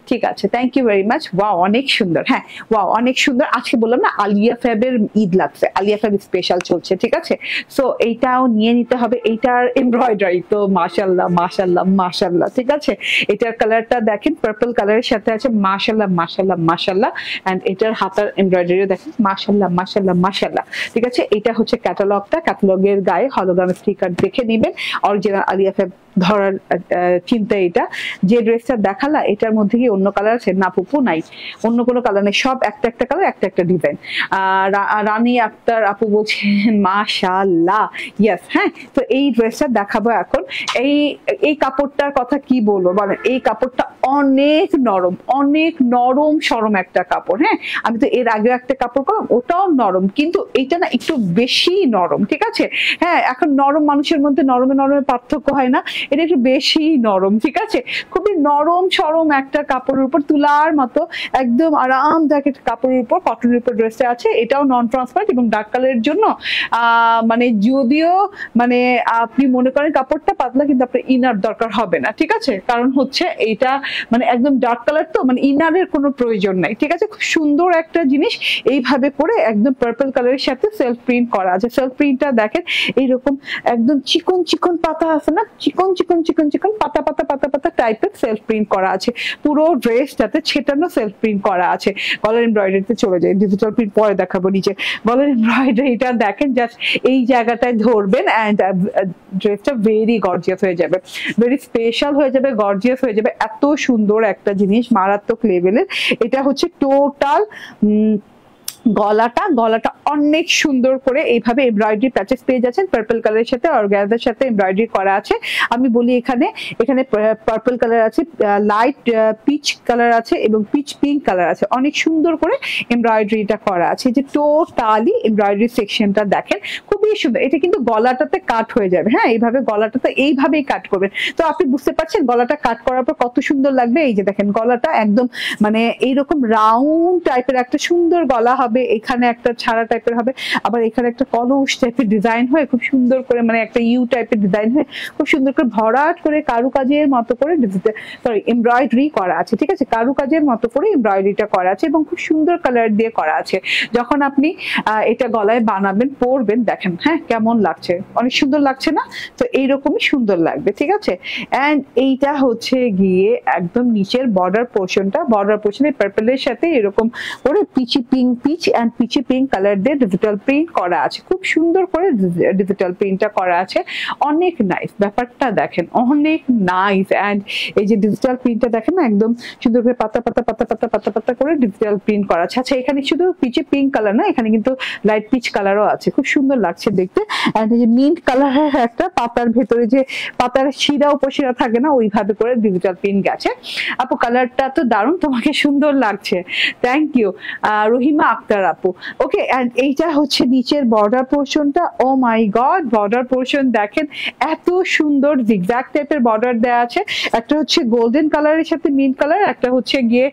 ঠিক আছে, thank you very much. Wow অনেক সুন্দর, হ্যাঁ ওয়াও অনেক সুন্দর। আজকে বললাম না আলিয়া ফ্যাবের ঈদ লাগছে, আলিয়া ফ্যাব স্পেশাল চলছে, ঠিক আছে, সো এইটাও নিয়ে নিতে হবে। এইটার এমব্রয়ডারি তো মাশাল্লাহ মাশাল্লাহ মাশাল্লাহ, ঠিক আছে, এটার কালারটা দেখেন পার্পল কালারের সাথে আছে, মাশাল্লাহ মাশাল্লাহ মাশাল্লাহ। এন্ড এটার হাতার এমব্রয়ডারিও দেখেন মাশাল্লাহ মাশাল্লাহ মাশাল্লাহ, ঠিক আছে। এটা হচ্ছে ক্যাটালগটা, ক্যাটালগের গায়ে হলোগ্রাম স্টিকার দেখে নিবেন, অরিজিনাল আলিয়া ফ্যাব ধরার চিন্তা। এটা যে ড্রেসটা দেখালা এটার মধ্যে কি অন্য কালার আছে? না পুপু নাই, অন্য কোনো কালার নেই, সব একটা একটা কালার, একটা একটা ডিজাইন। রানী আক্তার আপু বলছেন মাশাআল্লাহ, ইয়েস, হ্যাঁ। তো এই ড্রেসটা দেখাবো এখন। এই কাপড়টার কথা কি বলবো বলেন, এই কাপড়টা অনেক নরম, অনেক নরম সরম একটা কাপড়, হ্যাঁ। আমি তো এর আগে একটা কাপড় করলাম, ওটাও নরম, কিন্তু এইটা না একটু বেশি নরম, ঠিক আছে, হ্যাঁ। এখন নরম মানুষের মধ্যে নরমে নরমে পার্থক্য হয় না, এটা একটু বেশি নরম, ঠিক আছে, খুবই নরম সরম একটা কাপড়ের উপর, তুলার মতো একদম আরামদায়ক একটা কাপড়ের উপর, কটনের উপর ড্রেসটা আছে। এটাও নন ট্রান্সপারেন্ট এবং ডার্ক কালারের জন্য মানে যদিও মানে আপনি মনে করেন কাপড়টা পাতলা, কিন্তু আপনার ইনার দরকার হবে না, ঠিক আছে, কারণ হচ্ছে এইটা মানে একদম ডার্ক কালার, তো মানে ইনারের কোনো প্রয়োজন নাই, ঠিক আছে। খুব সুন্দর একটা জিনিস, এইভাবে করে একদম পার্পল কালারের সাথে সেলফ প্রিন্ট করা আছে। সেলফ প্রিন্টটা দেখেন এইরকম একদম চিকন চিকন পাতা আছে না, চিকন চিকন চিকন চিকন পাতা পাতা পাতা পাতা টাইপের সেলফ প্রিন্ট করা আছে। পুরো ড্রেসটাতে ছেটানো সেলফ প্রিন্ট করা আছে। গলার এমব্রয়ডারিতে চলে যায়, ডিজিটাল প্রিন্ট পরে দেখাবো নিচে। গলার এমব্রয়ডারিটা দেখেন, জাস্ট এই জায়গাটায় ধরবেন এন্ড ড্রেসটা ভেরি গর্জিয়াস হয়ে যাবে, ভেরি স্পেশাল হয়ে যাবে, গর্জিয়াস হয়ে যাবে। এত সুন্দর একটা জিনিস, মারাত্মক লেভেলের। এটা হচ্ছে টোটাল গলাটা অনেক সুন্দর করে এইভাবে এমব্রয়ডারি প্যাচেস পেয়ে যাচ্ছেন, পার্পল কালারের সাথে অর্গানজার সাথে এমব্রয়ডারি করা আছে। আমি বলি এখানে পার্পল কালার আছে, লাইট পিচ কালার আছে এবং পিচ পিঙ্ক কালার আছে, অনেক সুন্দর করে এমব্রয়ডারিটা করা আছে। যে টোটালি এমব্রয়ডারি সেকশনটা দেখেন খুবই সুন্দর। এটা কিন্তু গলাটাতে কাট হয়ে যাবে, হ্যাঁ, এইভাবে গলাটাতে এইভাবেই কাট করবেন। তো আপনি বুঝতে পারছেন গলাটা কাট করার পর কত সুন্দর লাগবে। এই যে দেখেন গলাটা একদম মানে এইরকম রাউন্ড টাইপের একটা সুন্দর গলা হবে, এখানে একটা ছাড়া টাইপের হবে, আবার এখানে একটা কলস টাইপের ডিজাইন হয় খুব সুন্দর করে, মানে একটা ইউ টাইপের ডিজাইন হয় খুব সুন্দর করে, ভরাট করে কারুকাজের মতো করে এমব্রয়ডারি করা আছে, ঠিক আছে, কারুকাজের মতো করে এমব্রয়ডারিটা করা আছে এবং খুব সুন্দর কালার দিয়ে করা আছে। যখন আপনি এটা গলায় বানাবেন, পরবেন, দেখেন হ্যাঁ কেমন লাগছে, অনেক সুন্দর লাগছে না? তো এইরকমই সুন্দর লাগবে, ঠিক আছে। এন্ড এইটা হচ্ছে গিয়ে একদম নিচের বর্ডার পোর্শনটা, বর্ডার পোর্শনে পার্পলের সাথে এরকম করে peachy pink, peach and peachy pink colour দিয়ে ডিজিটাল প্রিন্ট করা আছে, খুব সুন্দর করে ডিজিটাল প্রিন্টটা করা আছে, অনেক নাইস। ব্যাপারটা দেখেন অনেক নাইস। এন্ড এই যে ডিজিটাল প্রিন্টটা দেখেন না, একদম সুন্দর করে পাতা পাতা পাতা পাতা পাতা পাতা করে ডিজিটাল প্রিন্ট করা আছে। আচ্ছা, এখানে শুধু পিচি পিঙ্ক কালার না, এখানে কিন্তু লাইট পিচ কালারও আছে, খুব সুন্দর লাগছে দেখতে। এন্ড এই যে মিন্ট কালারের একটা পাতার ভেতরে যে পাতার শিরা উপশিরা থাকে না, ওইভাবে করে ডিজিটাল প্রিন্ট গেছে। আপু কালারটা তো দারুণ, তোমাকে সুন্দর লাগছে, থ্যাংক ইউ। রহিমা আক্তার আপু, ওকে। এন্ড এইটা হচ্ছে নিচের বর্ডার পোর্শনটা, ও মাই গড, বর্ডার পোর্শন দেখেন এত সুন্দর জিগজ্যাগ টাইপের বর্ডার দেওয়া আছে। একটা হচ্ছে গোল্ডেন কালারের সাথে মিন্ট কালার, একটা হচ্ছে গিয়ে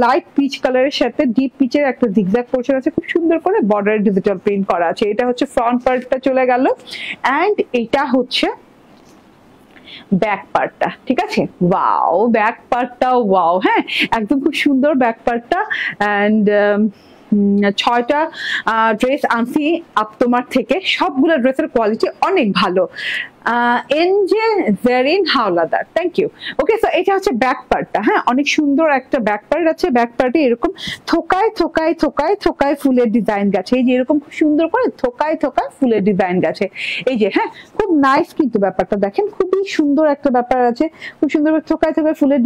লাইট পিচ কালারের সাথে ডিপ পিচের একটা জিগজ্যাগ পোর্শন আছে, খুব সুন্দর করে বর্ডার ডিজিটাল প্রিন্ট করা আছে। এটা হচ্ছে ফ্রন্ট পার্টটা চলে গেল। এন্ড এটা হচ্ছে ব্যাক পার্টটা, ঠিক আছে, ওয়াও, ব্যাক পার্টটাও ওয়াও, হ্যাঁ একদম খুব সুন্দর ব্যাক পার্টটা। এন্ড 6টা ড্রেস আনছি তোমার থেকে, সবগুলো ড্রেসের কোয়ালিটি অনেক ভালো। এনজে Jerin Howlader, thank you. Okay, so এটা হচ্ছে ব্যাক পার্টটা, হ্যাঁ অনেক সুন্দর একটা ব্যাক পার্ট আছে। ব্যাক পার্টে এরকম থোকায় থোকায় থোকায় থোকায় ফুলের ডিজাইন গেছে, এই যে এরকম খুব সুন্দর করে থোকায় থোকায় ফুলের ডিজাইন গেছে, এই যে, হ্যাঁ খুব নাইস কিন্তু ব্যাপারটা দেখেন, খুবই সুন্দর একটা ব্যাপার আছে, খুব সুন্দর করে থোকায় থোকায় ফুলের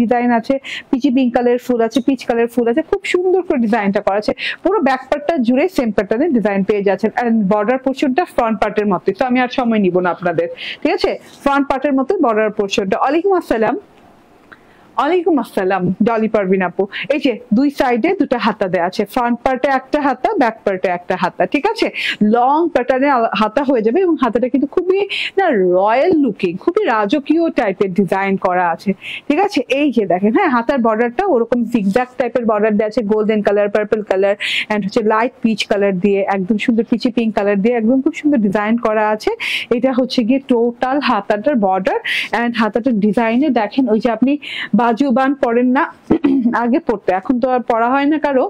ডিজাইন আছে, পিচি পিঙ্ক কালারের ফুল আছে, পিচ কালারের ফুল আছে, খুব সুন্দর করে ডিজাইনটা করা আছে। পুরো ব্যাক পার্টটা জুড়ে সেম প্যাটার্নের ডিজাইন পেয়ে যাচ্ছেন। এন্ড বর্ডার পোর্শনটা ফ্রন্ট পার্টের মতোই, তো আমি আর সময় নিব না আপনাদের, ঠিক আছে, ফ্রন্ট পার্টের মতো বর্ডার পোর্শনটা। ওয়ালাইকুম আসসালাম, ওয়ালাইকুম আসসালাম ডলি পারভিন আপু। এই যে দুই সাইডে দুটো হাতা দেওয়া আছে, ফ্রন্ট পার্টে একটা হাতা, ব্যাক পার্টে একটা হাতা, ঠিক আছে? লং প্যাটার্নে হাতা হয়ে যাবে এবং হাতাটা কিন্তু খুবই না রয়্যাল লুকিং, খুবই রাজকীয় টাইপের ডিজাইন করা আছে, ঠিক আছে? এই যে দেখেন, হ্যাঁ হাতার বর্ডারটা ওরকম জিগজ্যাগ টাইপের বর্ডার দেওয়া আছে, golden colour, purple colour and হচ্ছে লাইট পিচ কালার দিয়ে, একদম সুন্দর পিচি পিঙ্ক কালার দিয়ে একদম খুব সুন্দর ডিজাইন করা আছে। এটা হচ্ছে গিয়ে টোটাল হাতাটার বর্ডার এন্ড হাতাটার ডিজাইনে দেখেন ওই যে আপনি বাজুবান পরেন না আগে পড়তে, এখন তো আর পড়া হয় না কারো,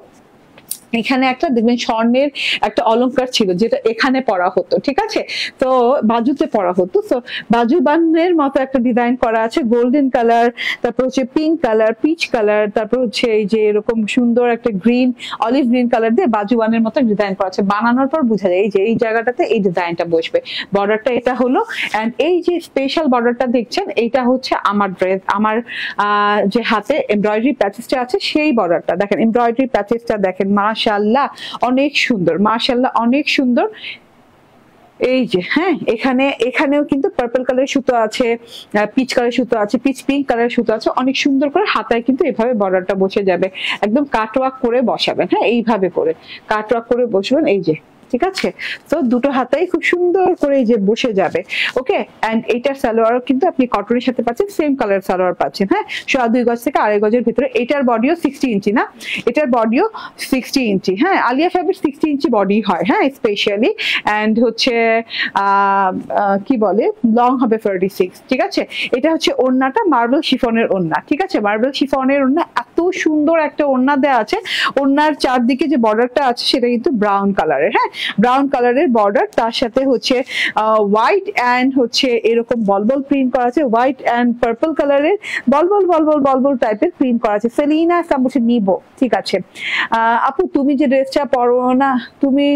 এখানে একটা দেখবেন স্বর্ণের একটা অলংকার ছিল যেটা এখানে পরা হতো, ঠিক আছে? তো বাজুতে পরা হতো, তো বাজুবানের মতো একটা ডিজাইন করা আছে, গোল্ডেন কালার, তারপর হচ্ছে পিঙ্ক কালার, পিচ কালার, তারপর হচ্ছে এই যে এরকম সুন্দর একটা গ্রিন, অলিভ গ্রিন কালার দিয়ে বাজুবানের মতো ডিজাইন করা আছে। বানানোর পর বোঝা যায় এই যে এই জায়গাটাতে এই ডিজাইনটা বসবে। বর্ডারটা এটা হলো, এন্ড এই যে স্পেশাল বর্ডারটা দেখছেন এইটা হচ্ছে আমার ড্রেস, আমার যে হাতে এমব্রয়ডারি প্যাচেসটা আছে সেই বর্ডারটা দেখেন, এমব্রয়ডারি প্যাচেসটা দেখেন, মাশাআল্লাহ অনেক সুন্দর, মাশাআল্লাহ অনেক সুন্দর। এই যে হ্যাঁ এখানেও কিন্তু পার্পল কালারের সুতো আছে, পিচ কালারের সুতো আছে, পিচ পিঙ্ক কালারের সুতো আছে, অনেক সুন্দর করে হাতায় কিন্তু এভাবে বর্ডারটা বসে যাবে, একদম কাটওয়ার্ক করে বসাবেন, হ্যাঁ এইভাবে করে কাটওয়ার্ক করে বসবেন, এই যে ঠিক আছে? তো দুটো হাতাই খুব সুন্দর করে এই যে বসে যাবে, ওকে? এন্ড এইটার সালোয়ার কিন্তু আপনি কটনের সাথে পাচ্ছেন, সেম কালার সালোয়ার পাচ্ছেন, হ্যাঁ 2.5 গজ থেকে 2.5 গজের ভিতরে। এটার বডিও 60 ইঞ্চি না, এটার বডিও 60 ইঞ্চি, হ্যাঁ আলিয়া ফ্যাব্রিক 60 ইঞ্চি বডি হয়, হ্যাঁ স্পেশালি, এন্ড হচ্ছে কি বলে লং হবে 46, ঠিক আছে? এটা হচ্ছে ওড়নাটা মার্বেল শিফনের ওড়না, ঠিক আছে? মার্বেল শিফনের ওড়না, এত সুন্দর একটা ওড়না দেওয়া আছে, ওড়নার চারদিকে যে বর্ডারটা আছে সেটা কিন্তু ব্রাউন কালারের, হ্যাঁ ব্রাউন কালারের বর্ডার, তার সাথে হচ্ছে হোয়াইট এন্ড হচ্ছে এরকম বলবল প্রিন্ট করা আছে, হোয়াইট এন্ড পার্পল কালারের বলবল টাইপের প্রিন্ট করা আছে। সেলিনা সামবুসে নিব, ঠিক আছে? আপু তুমি যে ড্রেসটা পরো না, তুমি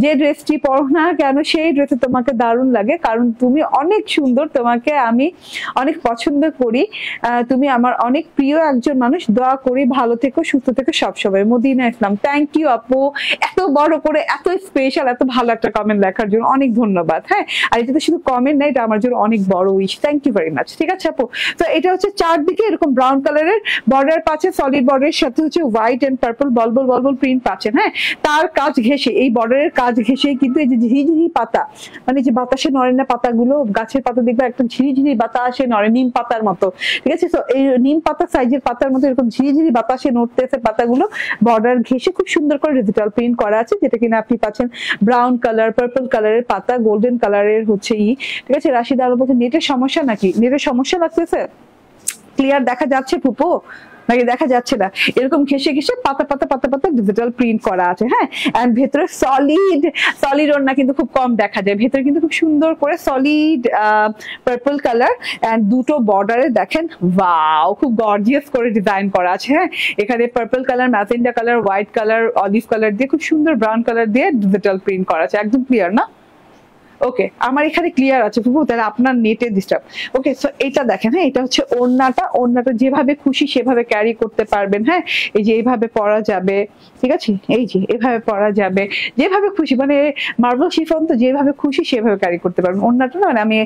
যে ড্রেসটি পরো না কেন সেই ড্রেসে তোমাকে দারুণ লাগে, কারণ তুমি অনেক সুন্দর, তোমাকে আমি অনেক পছন্দ করি, তুমি আমার অনেক প্রিয় একজন মানুষ, দোয়া করি ভালো থেকো, সুস্থ থেকো সবসময়। মদিনা ইসলাম, থ্যাংক ইউ আপু, এত বড় করে এত স্পেশাল এত ভালো একটা কমেন্ট লেখার জন্য অনেক ধন্যবাদ, হ্যাঁ। আর এটা তো শুধু কমেন্ট না, এটা আমার জন্য অনেক বড় wish, thank you very much, ঠিক আছে আপু? তো এটা হচ্ছে চারদিকে এরকম ব্রাউন কালারের বর্ডার পাচ্ছে, সলিড বর্ডারের সাথে হচ্ছে হোয়াইট এন্ড পার্পল বলবল প্রিন্ট পাচ্ছেন, হ্যাঁ। তার কাজ ঘেঁষে, এই বর্ডারের কাজ ঘেঁষে কিন্তু এই যে ঝিরিঝিরি পাতা, মানে যে বাতাসে নড়ে না পাতাগুলো, গাছের পাতা দেখবে একটা ঝিরিঝিরি বাতাসে নড়ে, নিম পাতার মতো, ঠিক আছে? তো এই নিম পাতা সাইজের পাতার মতো এরকম ঝিরিঝিরি বাতাসে নড়তেছে পাতাগুলো, বর্ডার ঘেঁষে খুব সুন্দর করে ডিজিটাল প্রিন্ট করা আছে, যেটা কিনা আপনি পাচ্ছেন ব্রাউন কালার, পার্পল কালারের পাতা, গোল্ডেন কালারের হচ্ছে ঠিক আছে? রাশিদ আলো বলছে নেটের সমস্যা নাকি? নেটের সমস্যা লাগতেছে? ক্লিয়ার দেখা যাচ্ছে ফুপু নাকি দেখা যাচ্ছে না? এরকম ঘেসে ঘেসে পাতা ডিজিটাল প্রিন্ট করা আছে, হ্যাঁ। এন্ড ভেতরে সলিড ওড়না কিন্তু খুব কম দেখা যায়, ভেতরে কিন্তু খুব সুন্দর করে সলিড পার্পল কালার এন্ড দুটো বর্ডারে দেখেন ওয়াও খুব গর্জিয়াস করে ডিজাইন করা আছে, হ্যাঁ। এখানে purple colour, magenta colour, white colour, olive colour দিয়ে খুব সুন্দর ব্রাউন কালার দিয়ে ডিজিটাল প্রিন্ট করা আছে, একদম ক্লিয়ার না? ওকে, আমার এখানে ক্লিয়ার আছে ফুপু, তাহলে আপনার নেটে ডিস্টার্ব। ওকে, সো এটা দেখেন, হ্যাঁ এটা হচ্ছে ওড়নাটা যেভাবে খুশি সেভাবে ক্যারি করতে পারবেন, হ্যাঁ। এই যে এইভাবে পরা যাবে, ঠিক আছে? এই যে এভাবে পরা যাবে, যেভাবে খুশি, মানে মার্বেল শিফন তো যেভাবে খুশি সেভাবে ক্যারি করতে পারবেন। ওড়নাটা না, মানে আমি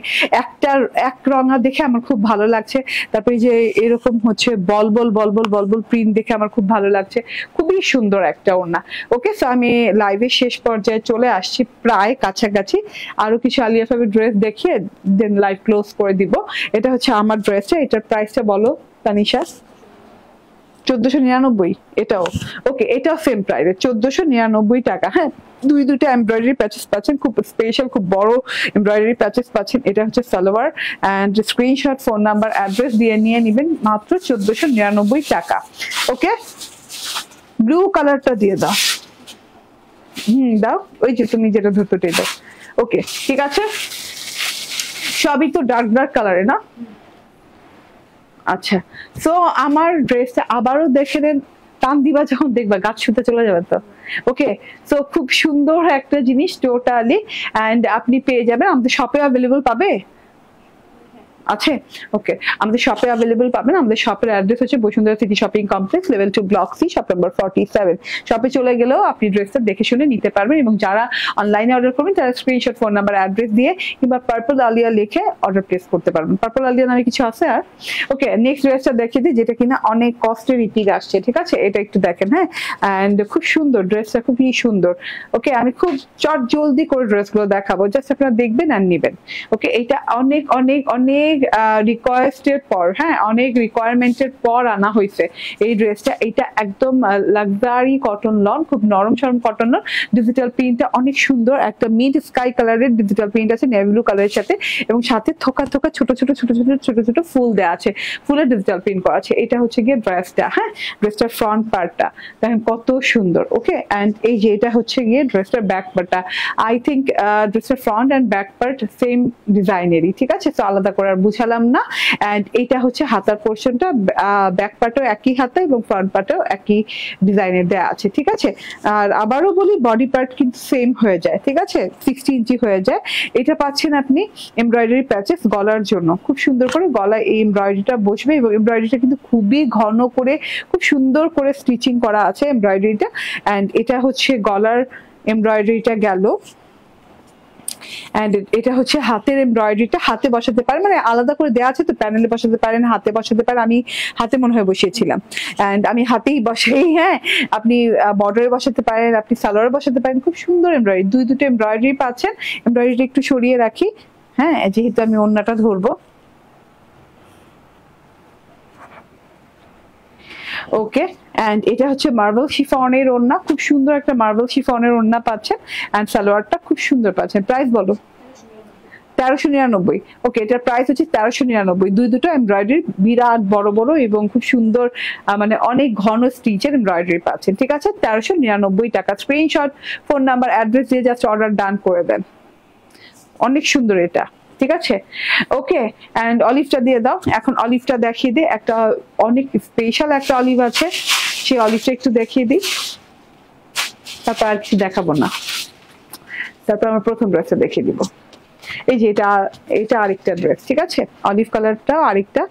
এক রঙা দেখে আমার খুব ভালো লাগছে, তারপরে যে এরকম হচ্ছে বলবল প্রিন্ট দেখে আমার খুব ভালো লাগছে, খুবই সুন্দর একটা ওড়না। ওকে, সো আমি লাইভের শেষ পর্যায়ে চলে আসছি, প্রায় কাছাকাছি। আরো কিছু আলিয়া ফ্যাব্রিক ড্রেস দেখিয়ে দেন লাইভ ক্লোজ করে দিব। এটা হচ্ছে আমার ড্রেসটা, এটার প্রাইসটা বলো তানিশা। 1499, এটাও ওকে, এটাও সেম প্রাইস 1499 টাকা, হ্যাঁ। দুইটা এমব্রয়ডারি প্যাচেস পাচ্ছেন, খুব স্পেশাল, খুব বড় এমব্রয়ডারি প্যাচেস পাচ্ছেন। এটা হচ্ছে salwar and screenshot, phone number, address দিয়ে নিয়ে নেবেন, মাত্র 1499 টাকা। ওকে, ব্লু কালারটা দিয়ে দাও, দাও, ওই যে তুমি যেটা ধরতে দাও। ওকে, ঠিক আছে, সবই তো ডার্ক কালারে না? আচ্ছা, সো আমার ড্রেসটা আবারও দেখে নেন, টান দিবা যখন দেখবা গাছ শুতে চলে যাবে তো। ওকে, সো খুব সুন্দর একটা জিনিস টোটালি, এন্ড আপনি পেয়ে যাবেন আমাদের শপে, অ্যাভেলেবল পাবে। আছে? ওকে, আমাদের শপে অ্যাভেলেবল পাবেন। আমাদের শপের অ্যাড্রেস হচ্ছে Bashundhara city shopping complex, level 2 block C, shop number 47। শপে চলে গেলেও আপনি ড্রেসটা দেখে শুনে নিতে পারবেন, এবং যারা অনলাইনে অর্ডার করবেন তারা স্ক্রিনশট, ফোন নাম্বার, অ্যাড্রেস দিয়ে কিংবা পার্পল আলিয়া লিখে অর্ডার প্লেস করতে পারবেন। পার্পল আলিয়া নামে কিছু আছে আর। ওকে, নেক্সট ড্রেসটা দেখিয়ে দিই, যেটা কিনা অনেক কস্টের রিপিট আসছে, ঠিক আছে? এটা একটু দেখেন, হ্যাঁ, অ্যান্ড খুব সুন্দর ড্রেসটা, খুবই সুন্দর। ওকে, আমি খুব চট জলদি করে ড্রেসগুলো দেখাবো, জাস্ট আপনারা দেখবেন আর নেবেন। ওকে, এটা অনেক অনেক অনেক রিকোয়েস্টের পর, হ্যাঁ, অনেক রিকোয়ারমেন্টের পর আনা হয়েছে এই ড্রেসটা। এটা একদম লাক্সারি কটন লন, খুব নরম সরম কটন লন। ডিজিটাল প্রিন্টটা অনেক সুন্দর, একটা মিড স্কাই কালারের ডিজিটাল প্রিন্ট আছে নেভি ব্লু কালারের সাথে, এবং সাথে থোকা থোকা ছোট ছোট ছোট ছোট ছোট ছোট ফুল দেওয়া আছে, ফুলের ডিজিটাল প্রিন্ট করা আছে। এটা হচ্ছে গিয়ে ড্রেসটা, হ্যাঁ, ড্রেসটার ফ্রন্ট পার্টটা দেখেন কত সুন্দর। ওকে, অ্যান্ড এই যে এটা হচ্ছে গিয়ে ড্রেসটার ব্যাক পার্টটা। আই থিঙ্ক ড্রেসটার front and back part same ডিজাইনেরই, ঠিক আছে? তো আলাদা করে আর বুঝালাম না। অ্যান্ড এইটা হচ্ছে হাতার পোর্শনটা, ব্যাক পার্টও একই হাতা এবং ফ্রন্ট পার্টও একই ডিজাইনের দেওয়া আছে, ঠিক আছে? আর আবারও বলি, বডি পার্ট কিন্তু সেম হয়ে যায়, ঠিক আছে? 60 ইঞ্চি হয়ে যায়। এটা পাচ্ছেন আপনি এমব্রয়ডারি প্যাচেস গলার জন্য, খুব সুন্দর করে গলায় এই এমব্রয়ডারিটা বসবে, এবং এমব্রয়ডারিটা কিন্তু খুবই ঘন করে খুব সুন্দর করে স্টিচিং করা আছে এমব্রয়ডারিটা। অ্যান্ড এটা হচ্ছে গলার এমব্রয়ডারিটা গেল, এন্ড এটা হচ্ছে হাতের এমব্রয়ডারিটা, হাতে বসাতে পারেন, মানে আলাদা করে দেওয়া আছে তো, প্যানেলে বসাতে পারেন, হাতে বসাতে পারেন। আমি হাতে মনে হয় বসিয়েছিলাম, এন্ড আমি হাতেই বসাই, হ্যাঁ। আপনি বর্ডারে বসাতে পারেন, আপনি সালোয়ারে বসাতে পারেন। খুব সুন্দর এমব্রয়ডারি, দুটো এমব্রয়ডারি পাচ্ছেন। এমব্রয়ডারিটা একটু সরিয়ে রাখি, হ্যাঁ, যেহেতু আমি ওড়নাটা ধরবো। ওকে, এন্ড এটা হচ্ছে মার্বেল শিফনের ওড়না, খুব সুন্দর একটা মার্বেল শিফনের ওড়না পাচ্ছেন, এন্ড সালোয়ারটা খুব সুন্দর পাচ্ছেন। প্রাইস বলো? 1399। ওকে, এটার প্রাইস হচ্ছে 1399। দুটো এমব্রয়ডারি বিরাট বড় বড় এবং খুব সুন্দর, মানে অনেক ঘন স্টিচের এমব্রয়ডারি পাচ্ছেন, ঠিক আছে? 1399 টাকা। স্ক্রিনশট, ফোন নাম্বার, অ্যাড্রেস দিয়ে জাস্ট অর্ডার ডান করে দেন। অনেক সুন্দর এটা, ঠিক আছে? ওকে, এন্ড অলিভটা দিয়ে দাও। এখন অলিভটা দেখিয়ে দিই, একটা অনেক স্পেশাল একটা অলিভ আছে, সেই অলিভটা একটু দেখিয়ে দিই, তারপর আর কিছু দেখাবো না। তারপর আমার প্রথম ড্রেসটা দেখিয়ে দিব। এই যে এটা আরেকটা ড্রেস, ঠিক আছে? অলিভ কালারটাও আরেকটা,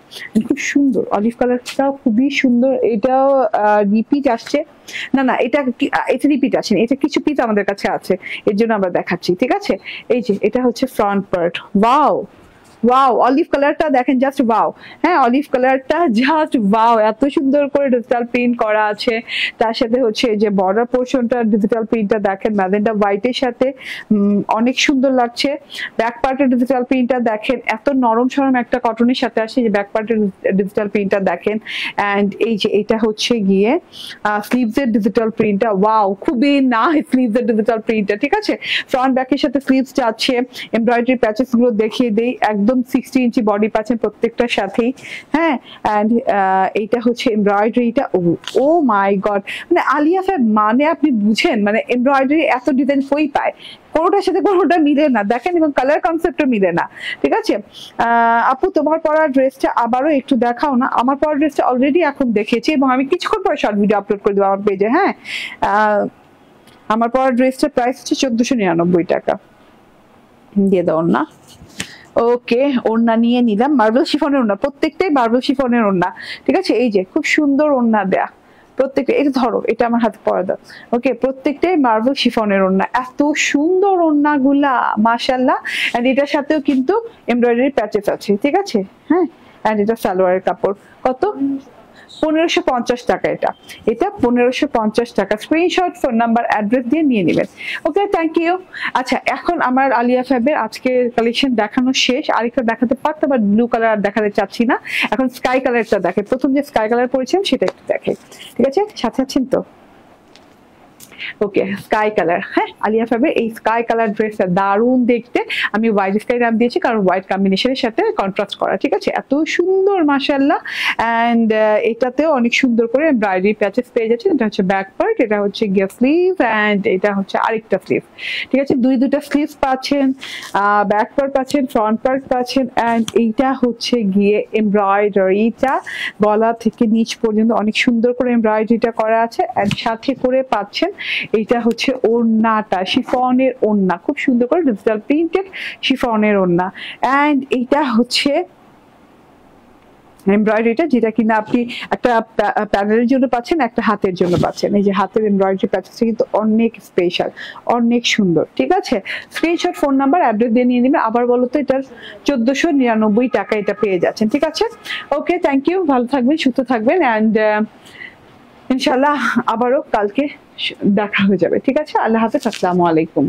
খুব সুন্দর অলিভ কালারটাও খুবই সুন্দর। এটাও রিপিট আসছে, না এটা রিপিট আসেনি, এটা কিছু পিস আমাদের কাছে আছে, এর জন্য আমরা দেখাচ্ছি, ঠিক আছে? এই যে এটা হচ্ছে front part. Wow wow, olive কালারটা দেখেন, জাস্ট ওয়াও, হ্যাঁ, অলিভ কালারটা জাস্ট ওয়াও, এত সুন্দর করে ডিজিটাল প্রিন্ট করা আছে। তার সাথে হচ্ছে যে বর্ডার পোর্শনটা ডিজিটাল প্রিন্টটা দেখেন ম্যাজেন্টা হোয়াইটের সাথে, অনেক সুন্দর লাগছে। ব্যাক পার্টের ডিজিটাল প্রিন্টটা দেখেন, এত নরম সরম একটা কটনের সাথে আসে, যে ব্যাক পার্টের ডিজিটাল প্রিন্টটা দেখেন। অ্যান্ড এই যে এটা হচ্ছে গিয়ে স্লিভসের ডিজিটাল প্রিন্টটা, ওয়াও, খুবই না স্লিভসের ডিজিটাল প্রিন্টটা, ঠিক আছে? ফ্রন্ট ব্যাকের সাথে স্লিভস আছে, এমব্রয়ডারি প্যাচেস গুলো দেখিয়ে দেই, একদম 60 ইঞ্চি বডি পাচ্ছেন প্রত্যেকটার সাথেই, হ্যাঁ। এন্ড এইটা হচ্ছে এমব্রয়ডারিটা, ও মাই গড, মানে আলিয়া ফ্যাব মানে আপনি বুঝেন, মানে এমব্রয়ডারি এত ডিজাইন কই পায়, কোনোটার সাথে কোনোটা মিলে না দেখেন, এবং কালার কনসেপ্টও মিলে না, ঠিক আছে? আপু, তোমার পরা ড্রেসটা আবারও একটু দেখাও না। আমার পরা ড্রেসটা অলরেডি এখন দেখেছি, এবং আমি কিছুক্ষণ পরে শর্ট ভিডিও আপলোড করে দেবো আমার পেজে, হ্যাঁ। আমার পরা ড্রেসটার প্রাইস হচ্ছে 1499 টাকা। দিয়ে দাও না। ওকে, ওড়না নিয়ে নিলাম, মার্বেল শিফনের ওড়না, প্রত্যেকটাই মার্বেল শিফনের ওড়না, ঠিক আছে? এই যে খুব সুন্দর ওড়না দেয়া প্রত্যেকটা, এটা ধরো, এটা আমার হাতে পরা দাও। ওকে, প্রত্যেকটাই মার্বেল শিফনের ওড়না, এত সুন্দর ওড়না গুলা, মাশাআল্লাহ। এন্ড এটার সাথেও কিন্তু এমব্রয়ডারি প্যাচেস আছে, ঠিক আছে? হ্যাঁ, এন্ড এটা সালোয়ারের কাপড়। কত? 1550 টাকা। এটা 1550 টাকা। স্ক্রিনশট, ফোন নাম্বার, অ্যাড্রেস দিয়ে নিয়ে নেবেন। ওকে, থ্যাংক ইউ। আচ্ছা, এখন আমার আলিয়া ফ্যাবের আজকে কালেকশন দেখানো শেষ। আরেকটা দেখাতে পারতাম, বাট ব্লু কালার আর দেখাতে চাচ্ছি না, এখন স্কাই কালারটা দেখে। প্রথম যে স্কাই কালার পরেছিলাম সেটা একটু দেখে, ঠিক আছে? সাথে আছেন তো? ওকে, স্কাই কালার, হ্যাঁ, আলিয়া ফ্যাবের এই স্কাই কালার ড্রেসটা দারুণ দেখতে। আমি হোয়াইট স্কাই নাম দিয়েছি, কারণ হোয়াইট কম্বিনেশনের সাথে কন্ট্রাস্ট করা, ঠিক আছে? এত সুন্দর, মাশাআল্লাহ। অ্যান্ড এটাতেও অনেক সুন্দর করে এমব্রয়ডারি প্যাচেস পেয়ে যাচ্ছে। এটা হচ্ছে ব্যাক পার্ট, এটা হচ্ছে গিয়ে স্লিভ, অ্যান্ড এটা হচ্ছে আরেকটা স্লিভ, ঠিক আছে? দুটা স্লিভ পাচ্ছেন, ব্যাক পার্ট পাচ্ছেন, ফ্রন্ট পার্ট পাচ্ছেন। অ্যান্ড এইটা হচ্ছে গিয়ে এমব্রয়ডারিটা গলা থেকে নিচ পর্যন্ত অনেক সুন্দর করে এমব্রয়ডারিটা করা আছে। অ্যান্ড সাথে করে পাচ্ছেন এইটা হচ্ছে ওড়নাটা, শিফনের ওড়না, খুব সুন্দর করে ডিজিটাল প্রিন্টেড শিফনের ওড়না। অ্যান্ড এইটা হচ্ছে এমব্রয়ডারিটা, যেটা কিনা আপনি একটা প্যানেলের জন্য পাচ্ছেন, একটা হাতের জন্য পাচ্ছেন। এই যে হাতের এমব্রয়ডারি প্যাচটা কিন্তু অনেক স্পেশাল, অনেক সুন্দর। ঠিক আছে, স্ক্রিনশট, ফোন নাম্বার, অ্যাড্রেস দিয়ে নিয়ে নেবেন। আবার বলো তো, এটার 1499 টাকা এটা পেয়ে যাচ্ছেন। ঠিক আছে, ওকে, থ্যাংক ইউ, ভালো থাকবেন, সুস্থ থাকবেন, অ্যান্ড ইনশাল্লাহ আবারও কালকে দেখা হয়ে যাবে। ঠিক আছে, আল্লাহ হাফেজ, আসসালামু আলাইকুম।